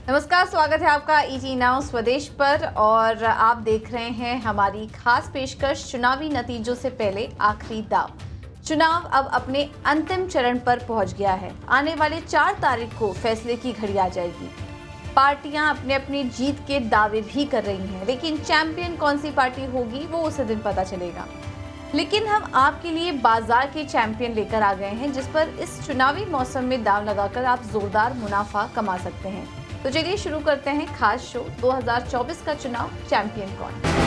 नमस्कार, स्वागत है आपका ET नाउ स्वदेश पर और आप देख रहे हैं हमारी खास पेशकश चुनावी नतीजों से पहले आखिरी दाव। चुनाव अब अपने अंतिम चरण पर पहुंच गया है। आने वाले 4 तारीख को फैसले की घड़ी आ जाएगी। पार्टियां अपने अपनी जीत के दावे भी कर रही हैं, लेकिन चैंपियन कौन सी पार्टी होगी वो उसी दिन पता चलेगा। लेकिन हम आपके लिए बाजार के चैंपियन लेकर आ गए हैं, जिस पर इस चुनावी मौसम में दाव लगाकर आप जोरदार मुनाफा कमा सकते हैं। तो चलिए शुरू करते हैं खास शो 2024 का चुनाव चैंपियन कौन।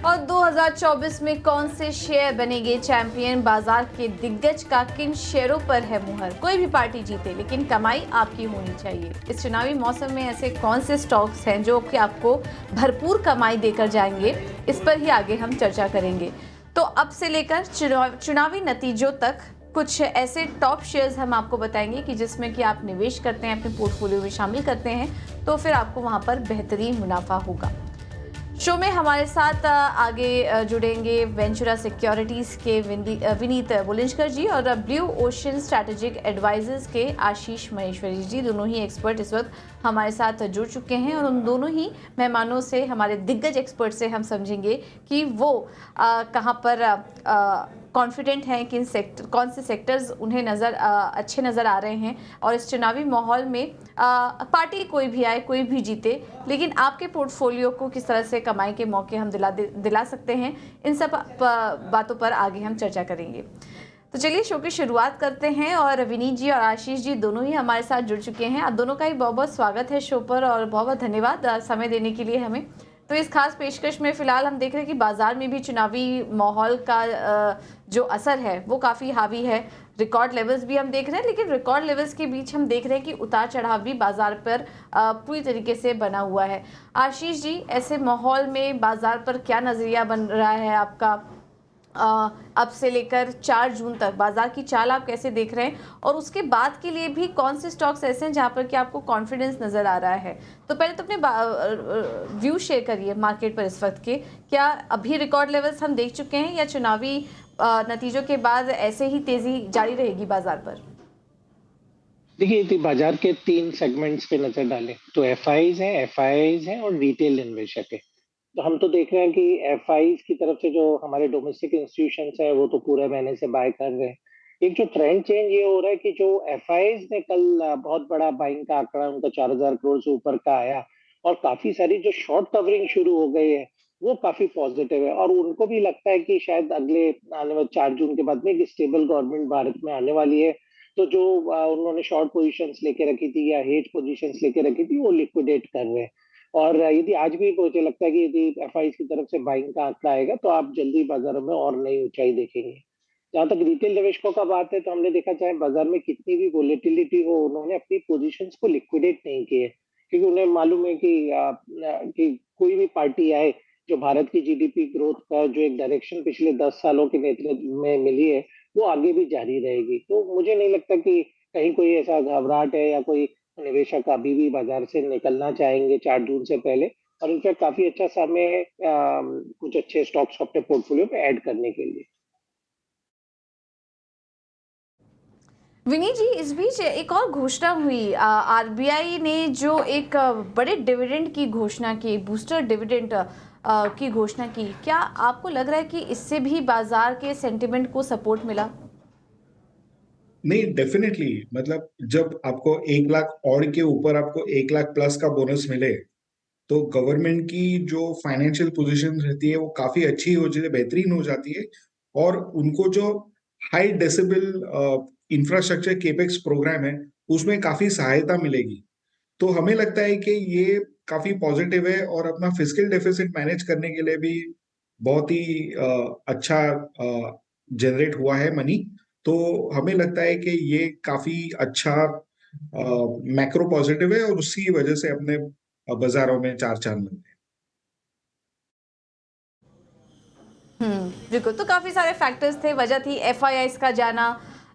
और 2024 में कौन से शेयर बनेंगे चैंपियन, बाजार के दिग्गज का किन शेयरों पर है मुहर। कोई भी पार्टी जीते, लेकिन कमाई आपकी होनी चाहिए। इस चुनावी मौसम में ऐसे कौन से स्टॉक्स हैं जो कि आपको भरपूर कमाई देकर जाएंगे, इस पर ही आगे हम चर्चा करेंगे। तो अब से लेकर चुनावी नतीजों तक कुछ ऐसे टॉप शेयर्स हम आपको बताएंगे कि जिसमें कि आप निवेश करते हैं, अपने पोर्टफोलियो में शामिल करते हैं, तो फिर आपको वहां पर बेहतरीन मुनाफा होगा। शो में हमारे साथ आगे जुड़ेंगे वेंचुरा सिक्योरिटीज़ के विनीत बुलिंजकर जी और ब्लू ओशन स्ट्रैटेजिक एडवाइजर्स के आशीष महेश्वरी जी। दोनों ही एक्सपर्ट इस वक्त हमारे साथ जुड़ चुके हैं और उन दोनों ही मेहमानों से, हमारे दिग्गज एक्सपर्ट से हम समझेंगे कि वो कहाँ पर कॉन्फिडेंट हैं, किन सेक्टर, कौन से सेक्टर्स उन्हें अच्छे नज़र आ रहे हैं। और इस चुनावी माहौल में पार्टी कोई भी आए, कोई भी जीते, लेकिन आपके पोर्टफोलियो को किस तरह से कमाई के मौके हम दिला सकते हैं, इन सब बातों पर आगे हम चर्चा करेंगे। तो चलिए शो की शुरुआत करते हैं और विनीत जी और आशीष जी दोनों ही हमारे साथ जुड़ चुके हैं। आप दोनों का ही बहुत बहुत स्वागत है शो पर और बहुत बहुत धन्यवाद समय देने के लिए हमें। तो इस खास पेशकश में फिलहाल हम देख रहे हैं कि बाजार में भी चुनावी माहौल का जो असर है वो काफ़ी हावी है। रिकॉर्ड लेवल्स भी हम देख रहे हैं, लेकिन रिकॉर्ड लेवल्स के बीच हम देख रहे हैं कि उतार चढ़ाव भी बाजार पर पूरी तरीके से बना हुआ है। आशीष जी, ऐसे माहौल में बाजार पर क्या नज़रिया बन रहा है आपका? अब से लेकर 4 जून तक बाजार की चाल आप कैसे देख रहे हैं, और उसके बाद के लिए भी कौन से स्टॉक्स ऐसे हैं जहां पर कि आपको कॉन्फिडेंस नजर आ रहा है? तो पहले तो अपने व्यू शेयर करिए मार्केट पर इस वक्त के। क्या अभी रिकॉर्ड लेवल्स हम देख चुके हैं या चुनावी नतीजों के बाद ऐसे ही तेजी जारी रहेगी बाजार पर? देखिए, यदि बाजार के 3 सेगमेंट्स पे नजर डालें तो एफआईआईज हैं और रिटेल इन्वेस्टर है। तो हम तो देख रहे हैं कि एफआईआईज की तरफ से जो हमारे डोमेस्टिक इंस्टीट्यूशंस हैं वो तो पूरे महीने से बाय कर रहे हैं। एक जो ट्रेंड चेंज ये हो रहा है कि जो एफआईआईज ने कल बहुत बड़ा बाइंग का आंकड़ा उनका 4000 करोड़ से ऊपर का आया और काफी सारी जो शॉर्ट कवरिंग शुरू हो गई है वो काफी पॉजिटिव है और उनको भी लगता है कि शायद अगले आने वाले 4 जून के बाद में एक स्टेबल गवर्नमेंट भारत में आने वाली है। तो जो उन्होंने शॉर्ट पोजीशंस लेके रखी थी या हेज पोजीशंस लेके रखी थी वो लिक्विडेट कर रहे हैं। और यदि आज भी मुझे लगता है कि यदि एफआईआईज की तरफ से बाइंग का आंकड़ा आएगा तो आप जल्दी बाजारों में और नई ऊंचाई देखेंगे। जहां तक रिटेल निवेशकों का बात है तो हमने देखा चाहे बाजार में कितनी भी वोलेटिलिटी हो उन्होंने अपनी पोजीशंस को लिक्विडेट नहीं किए, क्योंकि उन्हें मालूम है कि कोई भी पार्टी आए जो भारत की जीडीपी ग्रोथ का जो एक डायरेक्शन पिछले 10 सालों के नेतृत्व में मिली है वो आगे भी जारी रहेगी। तो मुझे नहीं लगता कि कहीं कोई ऐसा घबराहट है या कोई निवेशक अभी भी बाजार से निकलना चाहेंगे 4 जून से पहले। और इनफैक्ट काफी अच्छा समय है कुछ अच्छे स्टॉक्स अपने पोर्टफोलियो में ऐड करने के लिए। विनीत जी, इस बीच एक और घोषणा हुई, आरबीआई ने जो एक बड़े डिविडेंड की घोषणा की, बूस्टर डिविडेंड की घोषणा की। क्या आपको लग रहा है कि इससे भी बाजार के सेंटिमेंट को सपोर्ट मिला? नहीं, डेफिनेटली। मतलब जब आपको 1 लाख और के ऊपर आपको 1 लाख प्लस का बोनस मिले तो गवर्नमेंट की जो फाइनेंशियल पोजीशन रहती है वो काफी अच्छी हो जाती है, बेहतरीन हो जाती है। और उनको जो high decibel infrastructure capex programme है उसमें काफी सहायता मिलेगी। तो हमें लगता है कि ये काफी पॉजिटिव है और अपना फिस्कल डेफिसिट मैनेज करने के लिए भी बहुत ही अच्छा जनरेट हुआ है मनी। तो हमें लगता है कि ये काफी अच्छा मैक्रो पॉजिटिव है और उसी वजह से अपने बाजारों में 4 चांद लगते हैं। बिल्कुल। तो काफी सारे फैक्टर्स थे, वजह थी एफआईआईज का जाना,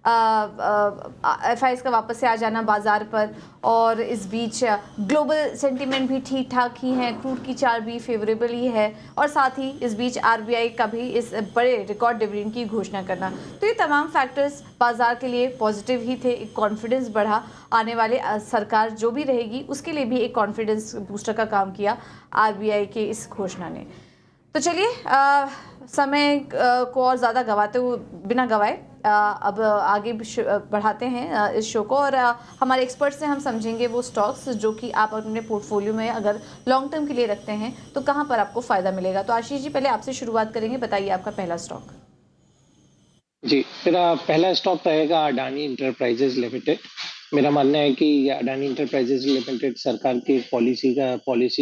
एफआईज का वापस से आ जाना बाजार पर, और इस बीच ग्लोबल सेंटीमेंट भी ठीक ठाक ही है, क्रूड की चाल भी फेवरेबल ही है, और साथ ही इस बीच आरबीआई का भी इस बड़े रिकॉर्ड डिविडेंड की घोषणा करना, तो ये तमाम फैक्टर्स बाजार के लिए पॉजिटिव ही थे। एक कॉन्फिडेंस बढ़ा, आने वाले सरकार जो भी रहेगी उसके लिए भी एक कॉन्फिडेंस बूस्टर का काम किया आरबीआई के इस घोषणा ने। तो चलिए समय को और ज़्यादा गवाते हुए बिना गवाए अब आगे बढ़ाते हैं इस शो को, और हमारे एक्सपर्ट से हम समझेंगे वो स्टॉक्स जो कि आप अपने पोर्टफोलियो में अगर लॉन्ग टर्म के लिए रखते हैं तो कहां पर आपको फ़ायदा मिलेगा। तो आशीष जी, पहले आपसे शुरुआत करेंगे, बताइए आपका पहला स्टॉक। जी, मेरा पहला स्टॉक रहेगा अडानी इंटरप्राइजेज लिमिटेड। मेरा मानना है कि अडानी इंटरप्राइजेज लिमिटेड सरकार की पॉलिसी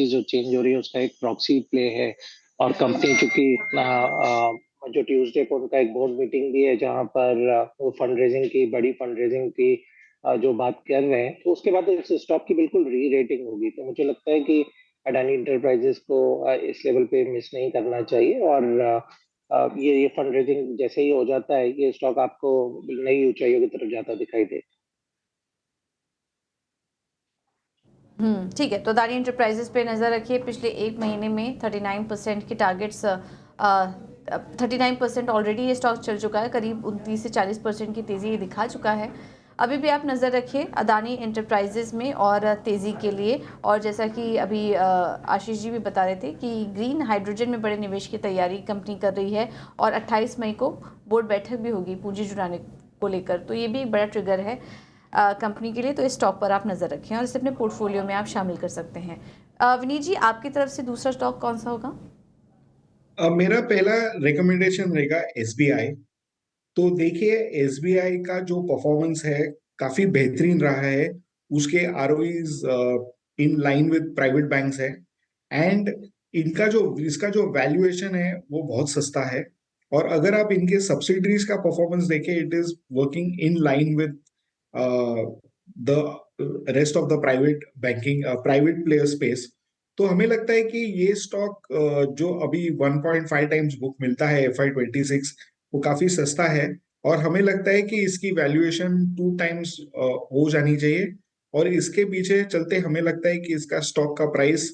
जो चेंज हो रही है उसका एक प्रॉक्सी प्ले है, और कंपनी चूंकि जो ट्यूसडे को उनका एक बोर्ड मीटिंग भी है जहां पर वो बड़ी फंड रेजिंग की जो बात कर रहे हैं, तो उसके बाद इस स्टॉक की बिल्कुल री रेटिंग होगी। तो मुझे लगता है कि अडानी इंटरप्राइजेज को इस लेवल पे मिस नहीं करना चाहिए, और ये फंड रेजिंग जैसे ही हो जाता है ये स्टॉक आपको नई ऊंचाइयों की तरफ जाता दिखाई दे। ठीक है, तो अडानी इंटरप्राइजेस पे नज़र रखिए। पिछले एक महीने में 39% के टारगेट्स 39% ऑलरेडी ये स्टॉक चल चुका है, करीब 29 से 40% की तेज़ी ये दिखा चुका है। अभी भी आप नज़र रखिए अडानी इंटरप्राइजेस में और तेज़ी के लिए, और जैसा कि अभी आशीष जी भी बता रहे थे कि ग्रीन हाइड्रोजन में बड़े निवेश की तैयारी कंपनी कर रही है, और 28 मई को बोर्ड बैठक भी होगी पूंजी जुटाने को लेकर, तो ये भी एक बड़ा ट्रिगर है कंपनी के लिए। तो इस स्टॉक पर आप नज़र रखें और इसे अपने पोर्टफोलियो में आप शामिल कर सकते हैं। विनीत जी, आपकी तरफ से दूसरा स्टॉक कौन सा होगा? मेरा पहला रिकमेंडेशन रहेगा एसबीआई। तो देखिए, एसबीआई का जो परफॉर्मेंस है काफी बेहतरीन रहा है। उसके ROEs in line with private banks है, एंड इसका जो वैल्यूएशन है वो बहुत सस्ता है। और अगर आप इनके सब्सिडरीज का परफॉर्मेंस देखें, it is working in line with the rest of the private player space. तो हमें लगता है कि ये स्टॉक जो अभी 1.5 टाइम्स बुक मिलता है FY26, वो काफी सस्ता है, और हमें लगता है कि इसकी वैल्यूएशन 2 टाइम्स हो जानी चाहिए। और इसके पीछे चलते हमें लगता है कि इसका स्टॉक का प्राइस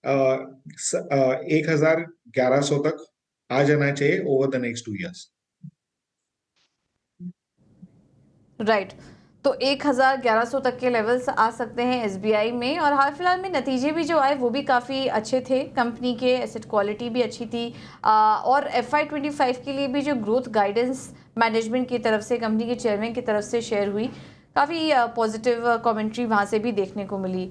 1,1100 तक आ जाना चाहिए over the next 2 years. Right, तो 1100 तक के लेवल्स आ सकते हैं एसबीआई में, और हाल फिलहाल में नतीजे भी जो आए वो भी काफ़ी अच्छे थे कंपनी के, एसेट क्वालिटी भी अच्छी थी, और FY25 के लिए भी जो ग्रोथ गाइडेंस मैनेजमेंट की तरफ से, कंपनी के चेयरमैन की तरफ से शेयर हुई, काफ़ी पॉजिटिव कमेंट्री वहाँ से भी देखने को मिली।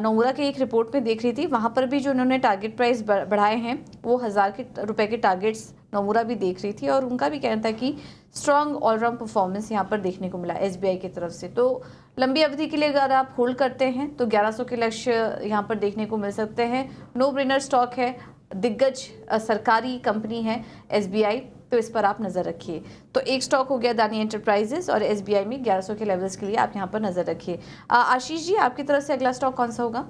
नोमुरा की एक रिपोर्ट में देख रही थी, वहाँ पर भी जो उन्होंने टारगेट प्राइस बढ़ाए हैं वो 1000 रुपये के टारगेट्स नोमुरा भी देख रही थी, और उनका भी कहना था कि स्ट्रॉन्ग ऑलराउंड परफॉर्मेंस यहाँ पर देखने को मिला एसबीआई की तरफ से। तो लंबी अवधि के लिए अगर आप होल्ड करते हैं तो 1100 के लक्ष्य यहाँ पर देखने को मिल सकते हैं। नो ब्रेनर स्टॉक है, दिग्गज सरकारी कंपनी है एसबीआई, तो इस पर आप नज़र रखिए। तो एक स्टॉक हो गया अडानी एंटरप्राइजेस, और एसबीआई में 1100 के लेवल्स के लिए आप यहाँ पर नज़र रखिए। आशीष जी, आपकी तरफ से अगला स्टॉक कौन सा होगा?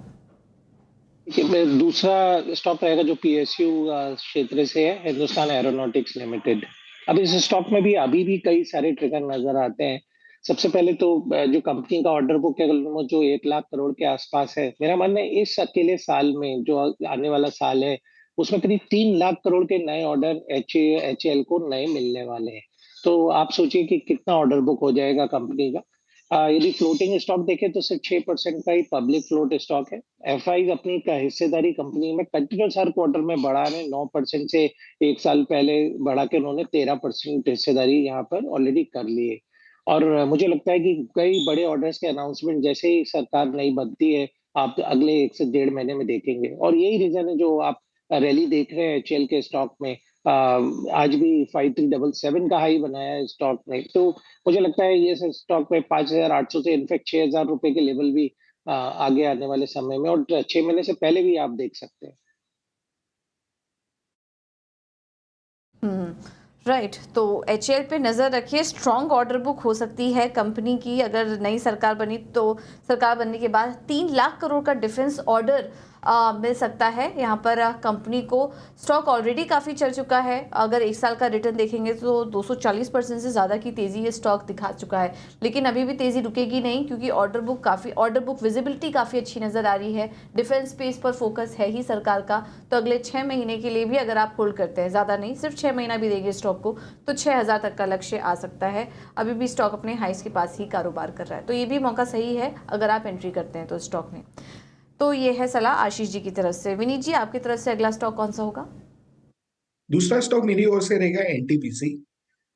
दूसरा स्टॉक रहेगा जो पीएसयू क्षेत्र से है, हिंदुस्तान एरोनॉटिक्स लिमिटेड। अब इस स्टॉक में भी अभी भी कई सारे ट्रिगर नजर आते हैं। सबसे पहले तो जो कंपनी का ऑर्डर बुक है वो जो 1 लाख करोड़ के आसपास है, मेरा मानना है इस अकेले साल में जो आने वाला साल है उसमें करीब 3 लाख करोड़ के नए ऑर्डर HAL को नए मिलने वाले हैं। तो आप सोचिए कि कितना ऑर्डर बुक हो जाएगा कंपनी का। यदि फ्लोटिंग स्टॉक देखें तो सिर्फ 6% का ही पब्लिक फ्लोट स्टॉक है। एफआईज अपनी का हिस्सेदारी कंपनी में कंटिन्यूस हर क्वार्टर में बढ़ा रहे हैं। 9% से एक साल पहले बढ़ा के उन्होंने 13% हिस्सेदारी यहाँ पर ऑलरेडी कर ली है। और मुझे लगता है कि कई बड़े ऑर्डर्स के अनाउंसमेंट जैसे ही सरकार नई बनती है आप अगले 1 से 1.5 महीने में देखेंगे, और यही रीजन है जो आप रैली देख रहे हैं HAL के स्टॉक में। आज भी 5377 का हाई बनाया है स्टॉक ने। तो मुझे लगता है ये स्टॉक में 5,800 से इनफैक्ट 6,000 रुपए के लेवल भी आगे आने वाले समय में, और 6 महीने से पहले भी आप देख सकते हैं। राइट, तो HAL पे नज़र रखिए। स्ट्रॉन्ग ऑर्डर बुक हो सकती है कंपनी की, अगर नई सरकार बनी तो सरकार बनने के बाद 3 लाख करोड़ का डिफेंस ऑर्डर मिल सकता है। यहाँ पर कंपनी को स्टॉक ऑलरेडी काफ़ी चल चुका है। अगर एक साल का रिटर्न देखेंगे तो 240% से ज़्यादा की तेज़ी ये स्टॉक दिखा चुका है, लेकिन अभी भी तेज़ी रुकेगी नहीं, क्योंकि ऑर्डर बुक विजिबिलिटी काफ़ी अच्छी नज़र आ रही है। डिफेंस स्पेस पर फोकस है ही सरकार का, तो अगले 6 महीने के लिए भी अगर आप होल्ड करते हैं, ज़्यादा नहीं, सिर्फ 6 महीना भी देंगे स्टॉक को, तो 6000 तक का लक्ष्य आ सकता है। अभी भी स्टॉक अपने हाइस के पास ही कारोबार कर रहा है, तो ये भी मौका सही है अगर आप एंट्री करते हैं तो स्टॉक में। तो ये है सलाह आशीष जी की तरफ से। विनीत जी, आपकी तरफ से अगला स्टॉक कौन सा होगा? दूसरा स्टॉक मेरी ओर से रहेगा एनटीपीसी।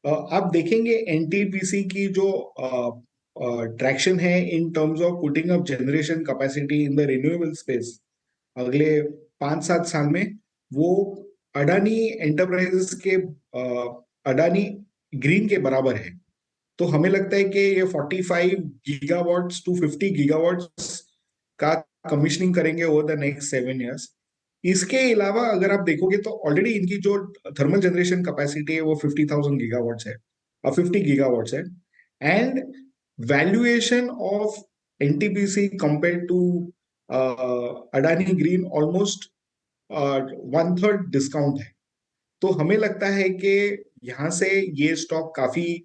आप देखेंगे एनटीपीसी की जो ट्रैक्शन है in terms of putting up generation capacity in the renewable space, अगले 5-7 साल में वो अडानी एंटरप्राइजेस के अडानी ग्रीन के बराबर है। तो हमें लगता है कि ये 45 गीगावाट्स टू 50 गीगावाट्स का कमीशनिंग करेंगे ओवर द नेक्स्ट 7 इयर्स। इसके अलावा अगर आप देखोगे तो ऑलरेडी इनकी जो थर्मल जनरेशन कैपेसिटी है वो 50,000 गीगावाट्स है और 50 गीगावाट्स है। And valuation of NTPC compare to Adani Green almost 1/3 discount है। तो हमें लगता है कि यहाँ से ये स्टॉक काफी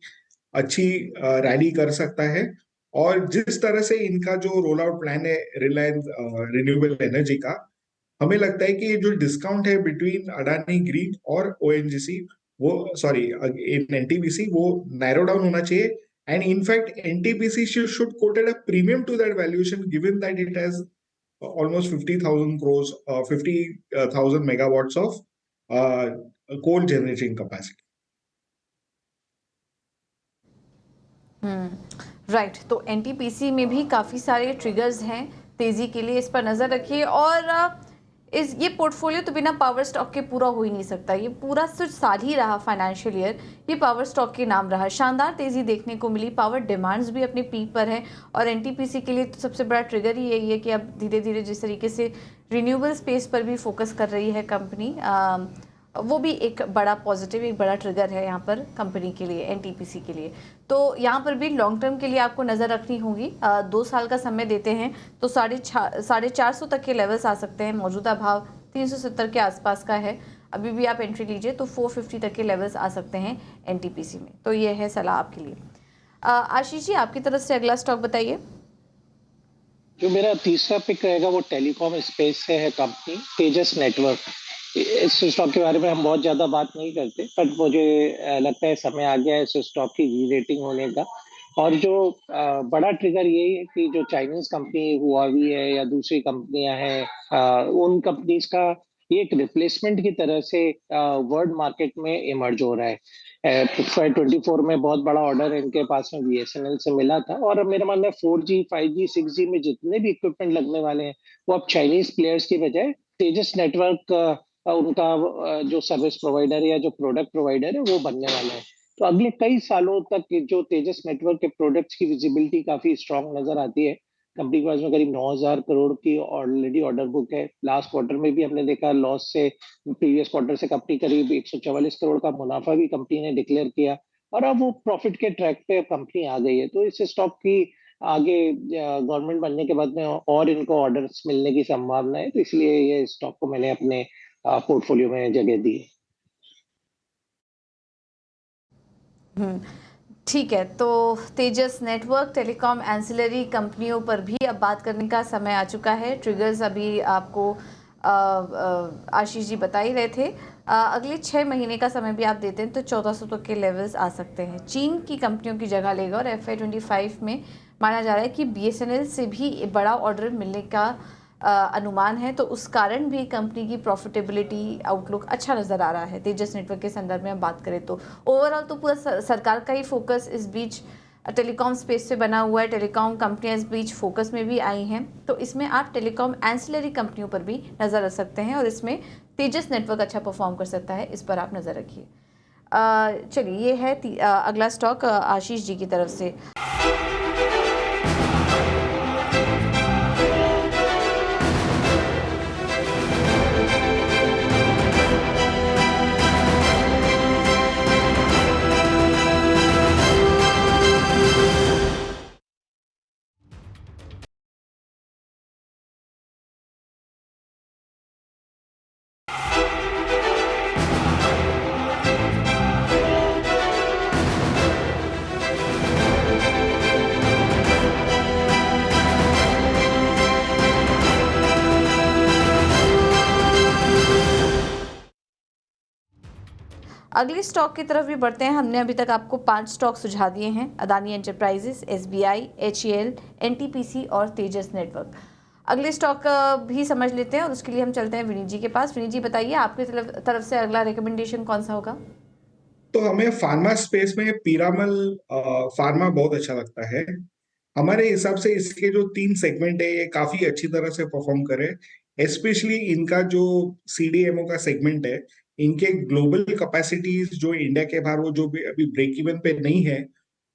अच्छी रैली कर सकता है। और जिस तरह से इनका जो रोल आउट प्लान है रिलायंस रिन्यूएबल एनर्जी का, हमें लगता है कि ये जो डिस्काउंट है बिटवीन अडानी ग्रीन और ओएनजीसी, वो सॉरी इन एनटीपीसी, वो नैरो डाउन होना चाहिए। And in fact NTPC should quoted a premium to that valuation given that it has almost 50,000 crores, 50,000 megawatts of coal generating capacity. Right, तो NTPC में भी काफ़ी सारे ट्रिगर्स हैं तेज़ी के लिए, इस पर नज़र रखिए। और ये पोर्टफोलियो तो बिना पावर स्टॉक के पूरा हो ही नहीं सकता। ये पूरा सिर्फ साल ही रहा फाइनेंशियल ईयर, ये पावर स्टॉक के नाम रहा। शानदार तेज़ी देखने को मिली, पावर डिमांड्स भी अपने पीक पर है, और एनटीपीसी के लिए तो सबसे बड़ा ट्रिगर ही यही है कि अब धीरे धीरे जिस तरीके से रिन्यूएबल स्पेस पर भी फोकस कर रही है कंपनी, वो भी एक बड़ा पॉजिटिव, एक बड़ा ट्रिगर है यहाँ पर कंपनी के लिए, एनटीपीसी के लिए। तो यहाँ पर भी लॉन्ग टर्म के लिए आपको नज़र रखनी होगी। 2 साल का समय देते हैं तो 450 तक के लेवल्स आ सकते हैं। मौजूदा भाव 370 के आसपास का है। अभी भी आप एंट्री लीजिए तो 450 तक के लेवल्स आ सकते हैं एनटीपीसी में। तो ये है सलाह आपके लिए। आशीष जी, आपकी तरफ से अगला स्टॉक बताइए। जो मेरा तीसरा पिक रहेगा वो टेलीकॉम स्पेस से है कंपनी तेजस नेटवर्क। इस स्टॉक के बारे में हम बहुत ज्यादा बात नहीं करते, बट मुझे लगता है समय आ गया है इस स्टॉक की री रेटिंग होने का। और जो बड़ा ट्रिगर यही है कि जो चाइनीज कंपनी हुआवी है या दूसरी कंपनियां हैं, उन कंपनीज का ये एक रिप्लेसमेंट की तरह से वर्ल्ड मार्केट में इमर्ज हो रहा है। 24 में बहुत बड़ा ऑर्डर इनके पास में बीएसएनएल से मिला था, और मेरा मानना है 4G 5G 6G में जितने भी इक्विपमेंट लगने वाले हैं वो अब चाइनीज प्लेयर्स की बजाय तेजस नेटवर्क उनका जो सर्विस प्रोवाइडर है या जो प्रोडक्ट प्रोवाइडर है वो बनने वाला है। तो अगले कई सालों तक जो तेजस नेटवर्क के प्रोडक्ट्स की विजिबिलिटी काफी स्ट्रांग नजर आती है। कंपनी के पास में करीब 9,000 करोड़ की ऑलरेडी ऑर्डर बुक है। लास्ट क्वार्टर में भी हमने देखा लॉस से, प्रीवियस क्वार्टर से कंपनी करीब 144 करोड़ का मुनाफा भी कंपनी ने डिक्लेयर किया, और अब वो प्रॉफिट के ट्रैक पे कंपनी आ गई है। तो इस स्टॉक की आगे गवर्नमेंट बनने के बाद में और इनको ऑर्डर्स मिलने की संभावना है, तो इसलिए ये स्टॉक को मैंने अपने पोर्टफोलियो में जगह दी है। ठीक है, तो तेजस नेटवर्क, टेलीकॉम, एंसिलरी कंपनियों पर भी अब बात करने का समय आ चुका है। ट्रिगर्स अभी आपको आशीष जी बता ही रहे थे। अगले 6 महीने का समय भी आप देते हैं तो 1400 तक के लेवल्स आ सकते हैं। चीन की कंपनियों की जगह लेगा, और FY25 में माना जा रहा है कि BSNL से भी बड़ा ऑर्डर मिलने का अनुमान है, तो उस कारण भी कंपनी की प्रॉफिटेबिलिटी आउटलुक अच्छा नज़र आ रहा है। तेजस नेटवर्क के संदर्भ में हम बात करें तो ओवरऑल तो पूरा सरकार का ही फोकस इस बीच टेलीकॉम स्पेस से बना हुआ है। टेलीकॉम कंपनियां इस बीच फोकस में भी आई हैं, तो इसमें आप टेलीकॉम एंसिलरी कंपनियों पर भी नज़र रख सकते हैं, और इसमें तेजस नेटवर्क अच्छा परफॉर्म कर सकता है, इस पर आप नज़र रखिए। चलिए, ये है अगला स्टॉक आशीष जी की तरफ से। अगले स्टॉक की तरफ भी बढ़ते हैं। हमने अभी तक आपको 5 स्टॉक सुझा दिए हैं, Adani enterprises, SBI, HEL, NTPC और तेजस नेटवर्क। अगले स्टॉक भी समझ लेते हैं और उसके लिए हम चलते हैं विनीत जी के पास। विनीत जी बताइए, आपकी तरफ से अगला रिकमेंडेशन कौन सा होगा? तो हमें फार्मा स्पेस में पीरामल फार्मा बहुत अच्छा लगता है। हमारे हिसाब से इसके जो 3 सेगमेंट है ये काफी अच्छी तरह से परफॉर्म करे। स्पेशली इनका जो सीडीएमओ का सेगमेंट है, इनके ग्लोबल कैपेसिटीज जो इंडिया के बाहर वो जो भी अभी ब्रेक इवन पे नहीं है,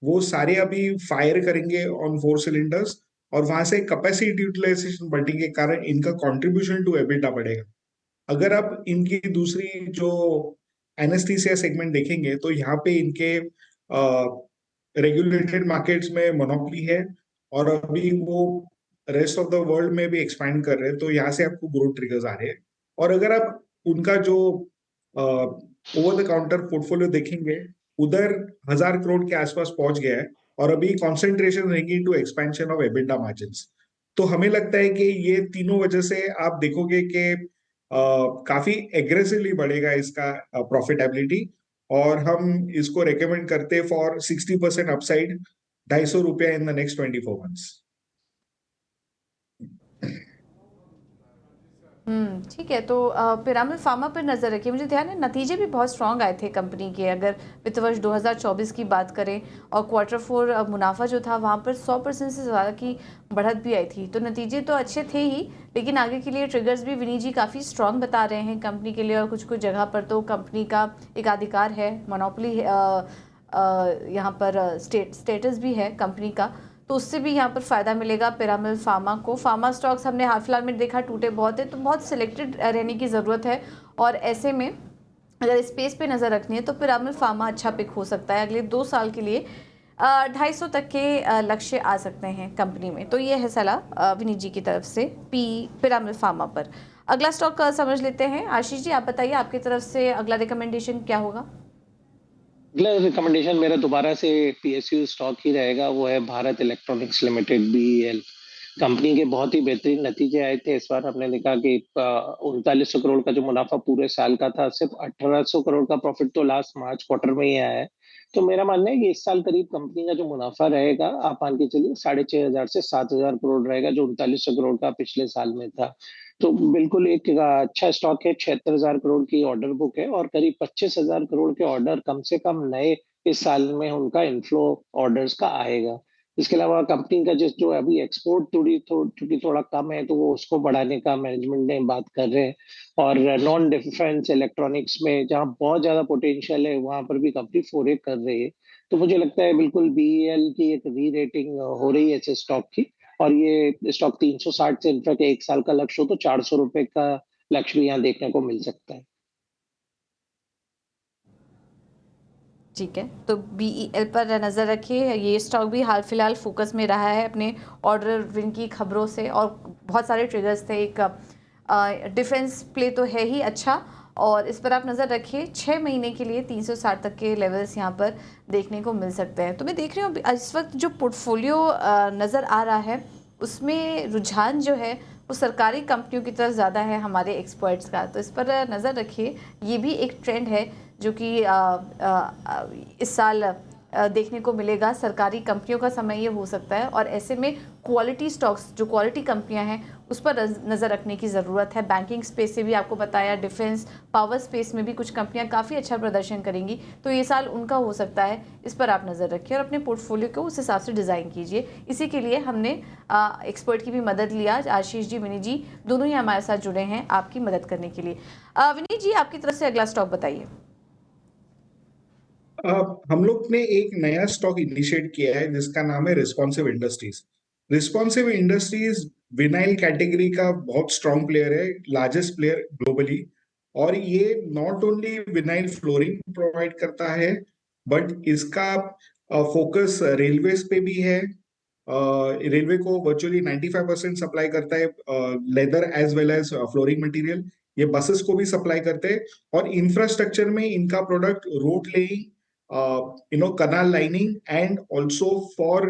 वो सारे अभी फायर करेंगे ऑन 4 सिलेंडर्स, और वहां से कैपेसिटी यूटिलाइजेशन बढ़ने के कारण इनका कंट्रीब्यूशन टू एबिटा बढ़ेगा। अगर आप इनकी दूसरी जो एनेस्थीसिया सेगमेंट देखेंगे तो यहाँ पे इनके रेगुलेटेड मार्केट्स में मोनोपोली है, और अभी वो रेस्ट ऑफ द वर्ल्ड में भी एक्सपैंड कर रहे हैं, तो यहाँ से आपको ग्रोथ ट्रिगर्स आ रहे हैं। और अगर आप उनका जो ओवर द काउंटर पोर्टफोलियो देखेंगे, उधर 1000 करोड़ के आसपास पहुंच गया है, और अभी कॉन्सेंट्रेशन रहेगी to expansion of EBITDA margins. तो हमें लगता है कि ये तीनों वजह से आप देखोगे कि काफी एग्रेसिवली बढ़ेगा इसका प्रॉफिटेबिलिटी, और हम इसको रेकमेंड करते for 60% upside, ₹250 in the next 24 months. ठीक है। तो पिरामिड फार्मा पर नज़र रखिए। मुझे ध्यान है नतीजे भी बहुत स्ट्रांग आए थे कंपनी के। अगर वित्त वर्ष 2024 की बात करें और क्वार्टर 4 मुनाफा जो था वहाँ पर 100% से ज़्यादा की बढ़त भी आई थी। तो नतीजे तो अच्छे थे ही, लेकिन आगे के लिए ट्रिगर्स भी विनीत जी काफ़ी स्ट्रांग बता रहे हैं कंपनी के लिए। और कुछ कुछ जगह पर तो कंपनी का एक अधिकार है, मोनोपोली यहाँ पर स्टेटस भी है कंपनी का, तो उससे भी यहाँ पर फ़ायदा मिलेगा पिरामिड फार्मा को। फार्मा स्टॉक्स हमने हाल फिलहाल में देखा टूटे बहुत है, तो बहुत सिलेक्टेड रहने की ज़रूरत है। और ऐसे में अगर स्पेस पे नज़र रखनी है तो पिरामिड फार्मा अच्छा पिक हो सकता है। अगले 2 साल के लिए 250 तक के लक्ष्य आ सकते हैं कंपनी में। तो ये है सलाह विनीत जी की तरफ से पिरामिड फार्मा पर। अगला स्टॉक समझ लेते हैं। आशीष जी, आप बताइए, आपकी तरफ से अगला रिकमेंडेशन क्या होगा? अगला रिकमेंडेशन मेरा दोबारा से पीएसयू स्टॉक ही रहेगा, वो है Bharat electronics limited, BEL. Company के बहुत ही बेहतरीन नतीजे आए थे इस बार। हमने देखा कि 3900 करोड़ का जो मुनाफा पूरे साल का था, सिर्फ 1800 करोड़ का प्रॉफिट तो लास्ट मार्च क्वार्टर में ही आया है। तो मेरा मानना है कि इस साल करीब कंपनी का जो मुनाफा रहेगा, आप मान के चलिए 6500 से 7000 करोड़ रहेगा, जो 3900 करोड़ का पिछले साल में था। तो बिल्कुल एक अच्छा स्टॉक है। 76,000 करोड़ की ऑर्डर बुक है और करीब 25,000 करोड़ के ऑर्डर कम से कम नए इस साल में उनका इनफ्लो ऑर्डर्स का आएगा। इसके अलावा कंपनी का जो अभी एक्सपोर्ट चूंकि थोड़ा कम है, तो वो उसको बढ़ाने का मैनेजमेंट ने बात कर रहे हैं। और नॉन डिफेंस इलेक्ट्रॉनिक्स में जहाँ बहुत ज्यादा पोटेंशियल है, वहां पर भी कंपनी फोरे कर रही है। तो मुझे लगता है बिल्कुल बीईएल की एक री रेटिंग हो रही है इस स्टॉक की। और ये स्टॉक 360 से इनफैक्ट 1 साल का लक्ष्य हो तो 400 रुपए का लक्ष्य भी यहाँ देखने को मिल सकता है। ठीक है, तो बीईएल पर नज़र रखिए। ये स्टॉक भी हाल फिलहाल फोकस में रहा है अपने ऑर्डर विन की खबरों से, और बहुत सारे ट्रिगर्स थे। एक डिफेंस प्ले तो है ही अच्छा, और इस पर आप नज़र रखिए। 6 महीने के लिए 360 तक के लेवल्स यहाँ पर देखने को मिल सकते हैं। तो मैं देख रही हूँ इस वक्त जो पोर्टफोलियो नज़र आ रहा है, उसमें रुझान जो है वो सरकारी कंपनियों की तरफ ज़्यादा है हमारे एक्सपर्ट्स का। तो इस पर नज़र रखिए। ये भी एक ट्रेंड है जो कि इस साल देखने को मिलेगा। सरकारी कंपनियों का समय ये हो सकता है, और ऐसे में क्वालिटी स्टॉक्स, जो क्वालिटी कंपनियां हैं, उस पर नज़र रखने की ज़रूरत है। बैंकिंग स्पेस से भी आपको बताया, डिफेंस, पावर स्पेस में भी कुछ कंपनियां काफ़ी अच्छा प्रदर्शन करेंगी, तो ये साल उनका हो सकता है। इस पर आप नज़र रखिए और अपने पोर्टफोलियो को उस हिसाब से डिज़ाइन कीजिए। इसी के लिए हमने एक्सपर्ट की भी मदद लिया। आशीष जी, विनीत जी दोनों ही हमारे साथ जुड़े हैं आपकी मदद करने के लिए। विनीत जी, आपकी तरफ से अगला स्टॉक बताइए। हम लोग ने एक नया स्टॉक इनिशिएट किया है जिसका नाम है responsive industries. Responsive industries vinyl category का बहुत स्ट्रॉन्ग प्लेयर है, लार्जेस्ट प्लेयर ग्लोबली। और ये not only vinyl flooring provide करता है, बट इसका फोकस रेलवेज पे भी है। रेलवे को वर्चुअली 95% सप्लाई करता है leather as well as flooring material. ये बसेस को भी सप्लाई करते हैं, और इंफ्रास्ट्रक्चर में इनका product road laying, canal lining and also for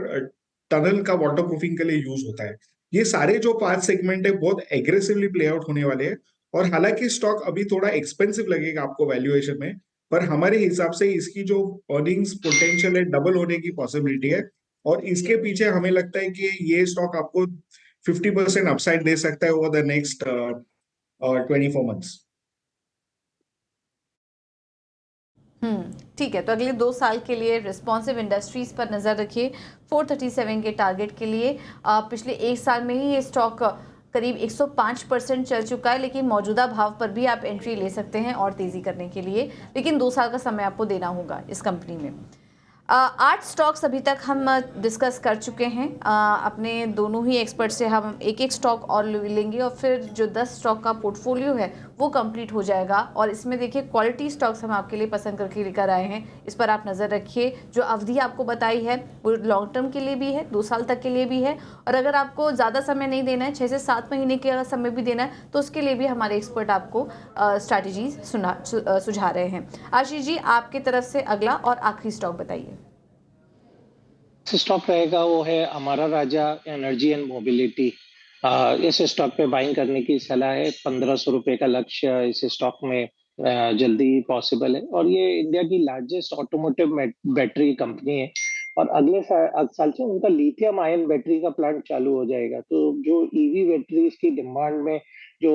tunnel का वाटर प्रूफिंग के लिए यूज होता है। ये सारे जो 5 सेगमेंट है बहुत एग्रेसिवली प्ले आउट होने वाले हैं। और हालांकि स्टॉक अभी थोड़ा एक्सपेंसिव लगेगा आपको वैल्यूएशन में, पर हमारे हिसाब से इसकी जो अर्निंग्स पोटेंशियल है डबल होने की पॉसिबिलिटी है, और इसके पीछे हमें लगता है कि ये स्टॉक आपको 50% अपसाइड दे सकता है ओवर द नेक्स्ट 24 मंथ्स। ठीक है, तो अगले 2 साल के लिए रिस्पॉन्सिव इंडस्ट्रीज पर नज़र रखिए। 437 के टारगेट के लिए पिछले 1 साल में ही ये स्टॉक करीब 105% चल चुका है, लेकिन मौजूदा भाव पर भी आप एंट्री ले सकते हैं और तेज़ी करने के लिए, लेकिन 2 साल का समय आपको देना होगा इस कंपनी में। 8 स्टॉक्स अभी तक हम डिस्कस कर चुके हैं। अपने दोनों ही एक्सपर्ट से हम एक एक स्टॉक और लेंगे और फिर जो 10 स्टॉक का पोर्टफोलियो है वो कंप्लीट हो जाएगा। और इसमें देखिए क्वालिटी स्टॉक्स हम आपके लिए पसंद करके लेकर आए हैं, इस पर आप नज़र रखिए। जो अवधि आपको बताई है वो लॉन्ग टर्म के लिए भी है, 2 साल तक के लिए भी है, और अगर आपको ज़्यादा समय नहीं देना है, 6 से 7 महीने का समय भी देना है, तो उसके लिए भी हमारे एक्सपर्ट आपको स्ट्रैटेजीज सुझा रहे हैं। आशीष जी, आपकी तरफ से अगला और आखिरी स्टॉक बताइए। स्टॉक रहेगा वो है Amara Raja energy and mobility. इस स्टॉक पे बाइंग करने की सलाह है। 1500 रुपए का लक्ष्य इस स्टॉक में जल्दी पॉसिबल है, और ये इंडिया की लार्जेस्ट ऑटोमोटिव बैटरी कंपनी है, और अगले साल से उनका लिथियम आयन बैटरी का प्लांट चालू हो जाएगा। तो जो ईवी बैटरीज की डिमांड में जो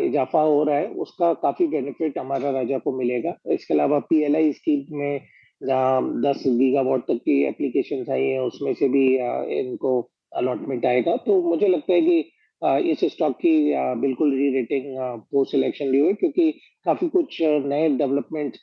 इजाफा हो रहा है, उसका काफी बेनिफिट हमारा राजा को मिलेगा। इसके अलावा पीएलआई स्कीम में जहाँ 10 गीगावाट तक की एप्लीकेशन आई है, उसमें से भी इनको अलॉटमेंट आएगा। तो मुझे लगता है कि इस स्टॉक की बिल्कुल री रेटिंग पोस्ट इलेक्शन ली हुई, क्योंकि काफी कुछ नए डेवलपमेंट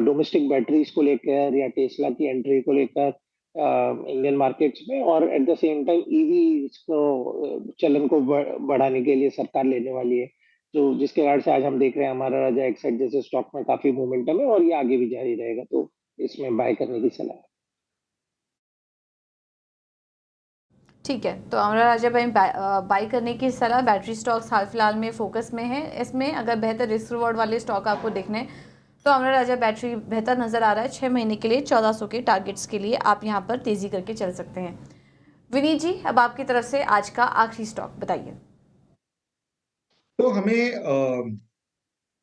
डोमेस्टिक बैटरीज को लेकर या टेस्ला की एंट्री को लेकर इंडियन मार्केट्स में, और at the same time EV को चलन को बढ़ाने के लिए सरकार लेने वाली है। तो जिसके कारण से आज हम देख रहे हैं हमारा राजा एक्साइड जैसे स्टॉक में काफी मोमेंटम है, और ये आगे भी जारी रहेगा। तो इसमें बाय करने की सलाह है। ठीक है, तो हमारा राजा भाई बाई करने की सलाह। बैटरी स्टॉक्स हाल फिलहाल में फोकस में है। इसमें अगर बेहतर रिस्क रिवॉर्ड वाले स्टॉक आपको देखने हैं तो हमारा राजा बैटरी बेहतर नज़र आ रहा है। 6 महीने के लिए 1400 के टारगेट्स के लिए आप यहाँ पर तेज़ी करके चल सकते हैं। विनीत जी, अब आपकी तरफ से आज का आखिरी स्टॉक बताइए। तो हमें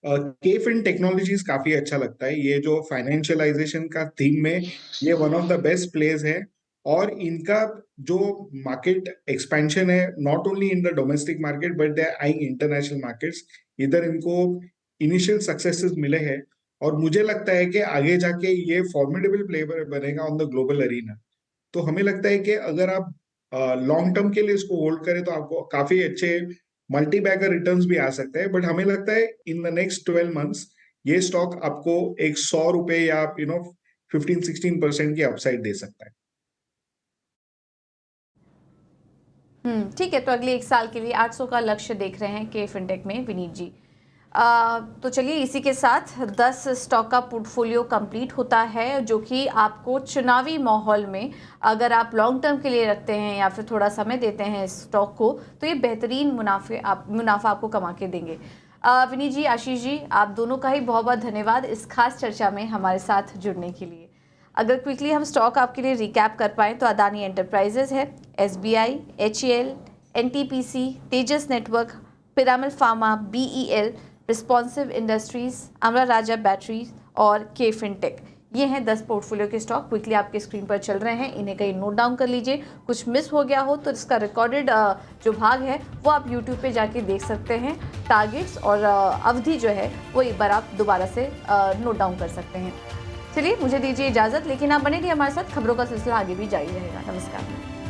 केफिन टेक्नोलॉजीज काफी अच्छा लगता है। ये जो फाइनेंशियलाइजेशन का थीम में ये one of the best place है, और इनका जो मार्केट एक्सपेंशन है not only in the domestic market but they are eyeing international markets. इधर इनको इनिशियल सक्सेसेस मिले हैं, और मुझे लगता है कि आगे जाके ये फॉर्मिडेबल प्लेयर बनेगा ऑन द ग्लोबल अरीना। तो हमें लगता है कि अगर आप लॉन्ग टर्म के लिए इसको होल्ड करें तो आपको काफी अच्छे मल्टी बैगर रिटर्न्स भी आ सकते हैं। बट हमें लगता है इन द नेक्स्ट 12 मंथ्स ये स्टॉक आपको एक 100 रुपए या 15-16% की अपसाइड दे सकता है। ठीक है, तो अगले 1 साल के लिए 800 का लक्ष्य देख रहे हैं के फिनटेक में विनीत जी। तो चलिए इसी के साथ 10 स्टॉक का पोर्टफोलियो कंप्लीट होता है, जो कि आपको चुनावी माहौल में अगर आप लॉन्ग टर्म के लिए रखते हैं या फिर थोड़ा समय देते हैं इस स्टॉक को, तो ये बेहतरीन मुनाफा आपको कमा के देंगे। विनीत जी, आशीष जी, आप दोनों का ही बहुत बहुत धन्यवाद इस खास चर्चा में हमारे साथ जुड़ने के लिए। अगर क्विकली हम स्टॉक आपके लिए रिकैप कर पाएँ तो अदानी एंटरप्राइजेज है, SBI, HAL, NTPC, Tejas network, Piramal pharma, BEL, responsive industries, Amara Raja batteries और के फिनटेक। ये हैं 10 पोर्टफोलियो के स्टॉक क्विकली आपके स्क्रीन पर चल रहे हैं। इन्हें कहीं नोट डाउन कर लीजिए। कुछ मिस हो गया हो तो इसका रिकॉर्डेड जो भाग है वो आप यूट्यूब पे जाके देख सकते हैं। टारगेट्स और अवधि जो है वो एक बार आप दोबारा से नोट डाउन कर सकते हैं। चलिए मुझे दीजिए इजाज़त, लेकिन आप बने रहिए हमारे साथ। खबरों का सिलसिला आगे भी जारी रहेगा। नमस्कार।